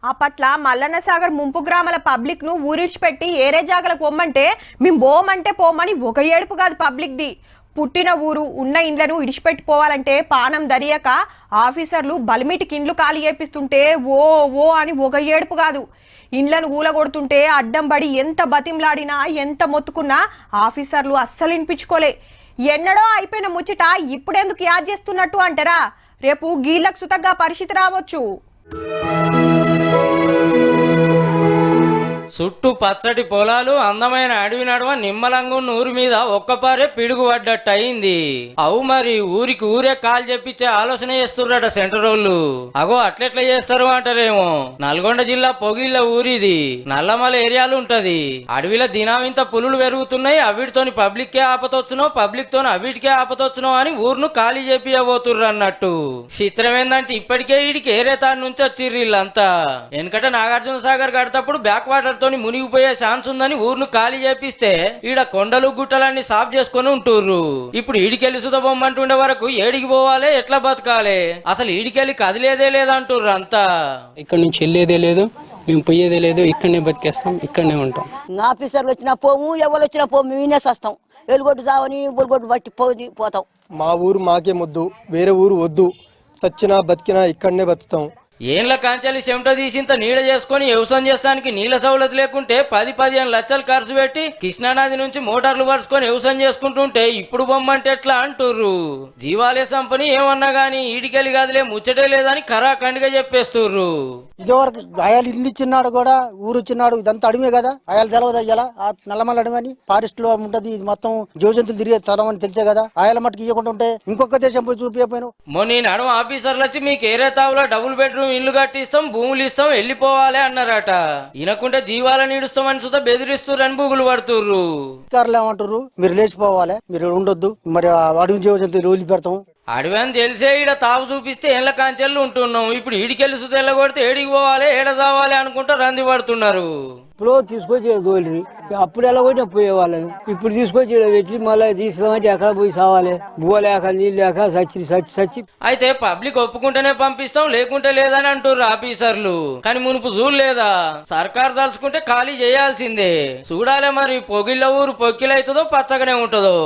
అప్పట్ల మల్లన్న సాగర్ ముంపు గ్రామాల పబ్లిక్ ను ఊరిడ్చిపెట్టి ఏరే జాగలకు పొమ్మంటే మేము పోమంటే పోమని ఒక ఏడుపు కాదు పబ్లిక్ ది. పుట్టిన ఊరు ఉన్న ఇండ్లను ఇడిచిపెట్టిపోవాలంటే పానం దరియక ఆఫీసర్లు బలిమిటికి ఇండ్లు ఖాళీ చేపిస్తుంటే ఓ ఓ అని ఒక ఏడుపు కాదు. ఇండ్లను ఊలగొడుతుంటే అడ్డం పడి ఎంత బతింలాడినా ఎంత మొత్తుకున్నా ఆఫీసర్లు అస్సలు వినిపించుకోలే. ఎన్నడో అయిపోయిన ముచ్చట ఇప్పుడెందుకు యాద్ చేస్తున్నట్టు అంటారా? రేపు గీళ్లకు సుతగ్గా పరిస్థితి రావచ్చు. చుట్టూ పచ్చటి పొలాలు, అందమైన అడవి నడుమ నిమ్మలంగా ఊరి మీద ఒక్కపారే పిడుగు పడ్డట్టు అయింది. అవు మరి ఊరికి ఊరే కాల్ చెప్పించే ఆలోచన చేస్తుర్రట సెంటరోళ్ళు. అగో అట్లెట్లా చేస్తారు అంటారేమో. నల్గొండ జిల్లా పొగిళ్ళ ఊరిది. నల్లమల ఏరియాలు ఉంటది. అడవిలో దినామింత పులులు పెరుగుతున్నాయి. అవిటితోని పబ్లిక్కే ఆపతొచ్చునో, పబ్లిక్ తోని అవిటికే ఆపతొచ్చునో అని ఊరును ఖాళీ చెప్పియబోతుర్రు అన్నట్టు. చిత్రం ఏందంటే ఇప్పటికే ఈడికి ఏరేతాడు నుంచి వచ్చిర్రు వీళ్ళంతా. వెనకట నాగార్జున సాగర్ కడతప్పుడు బ్యాక్ వాటర్ మునిగిపోయే ఛాన్స్ ఉందని ఊరును ఖాళీ చేపిస్తే ఈడ కొండలు గుట్టలన్నీ సాఫ్ చేసుకుని ఉంటుర్రు. ఇప్పుడు ఈడికెళ్ళి సుధబొమ్మంటుండే వరకు ఏడికి పోవాలి, ఎట్లా బతకాలి, అసలు ఈడికెళ్ళి కదిలేదే లేదంటుర్రు అంతా. ఇక్కడ నుంచి వెళ్ళేదే లేదు, మేము పోయేదే లేదు, ఇక్కడనే బతికేస్తాం, ఇక్కడనే ఉంటాం. ఆఫీసర్లు వచ్చినా పోము, ఎవరు వచ్చినా పోము, మేము వినేసేస్తాం. వెలుగొట్టు చావని బొలుగొట్టు బట్టి పోతాం. మా ఊరు మాకే ముద్దు, వేరే ఊరు వద్దు. సచ్చినా బతికినా ఇక్కడనే బతుకుతాం. ఏండ్ల కాంచాలి చెమట తీసింత నీడ చేసుకుని వ్యవసాయం చేస్తానికి నీళ్ళ సౌలత్ లేకుంటే 10-15 లక్షలు ఖర్చు పెట్టి కృష్ణానది నుంచి మోటార్లు పరుచుకొని వ్యవసాయం చేసుకుంటుంటే ఇప్పుడు బొమ్మంటే ఎట్లా అంటుర్రు. జీవాలే సంపని ఏమన్నా గానీ ఈడికెళ్ళి గదిలే ముచ్చటే లేదని ఖరాఖండిగా చెప్పేస్తుర్రు. ఇదివరకు అయాలు ఇల్లు ఇచ్చినాడు కూడా, ఊరు ఇచ్చినాడు, ఇదంతా అడిమే కదా. అయాలు తెలవదు అయ్యాలా నల్లమల్ల అడమని ఫారెస్ట్ లో ఉంటది. ఇది మొత్తం జీవజంతులు తిరిగే స్థలం అని తెలిసే కదా. అయాల మట్టుకు ఇవ్వకుండా ఉంటే ఇంకొక దేశం పోయి చూపించకపోయినా. మొన్న నడుమ ఆఫీసర్లు వచ్చి మీకు ఏరే తావులో డబుల్ బెడ్రూమ్ ఇల్లు కట్టిస్తాం, భూములు ఇస్తాం, వెళ్ళిపోవాలి అన్నారట. ఇనకుంటే జీవాలను ఇడుస్తామని సుతా బెదిరిస్తుర్రని బూగులు పడుతుర్రు. అధికారులు ఏమంటారు, మీరు లేచిపోవాలి, మీరు ఉండొద్దు, మరి అడవి జీవజంతువులు వదిలి పెడతాం. అడవి అని తెలిసే ఈడ తావు చూపిస్తే ఏళ్ళ కాంచెల్లు ఉంటున్నాం. ఇప్పుడు ఈడికెళ్ళి సుత ఎల్లగొడితే ఏడికి పోవాలి, ఏడ చావాలి అనుకుంటా రంది పడుతున్నారు. ఇప్పుడు తీసుకొచ్చి తోలిరి, అప్పుడు ఎలా కొట్టినా పోయేవాళ్ళని. ఇప్పుడు తీసుకొచ్చి పెట్టి మళ్ళీ తీసుకురామంటే ఎక్కడ పోయి సావాలి, బువ్వ లేక నీళ్ళు లేక సచ్చి. అయితే పబ్లిక్ ఒప్పుకుంటేనే పంపిస్తాం, లేకుంటే లేదని అంటుర్రు ఆఫీసర్లు. కానీ మునుపు చూడలేదా? సర్కారు తలుచుకుంటే ఖాళీ చేయాల్సిందే. చూడాలే మరి పొగిళ్ళ ఊరు పొక్కిలైతుందో పచ్చగానే ఉంటుందో.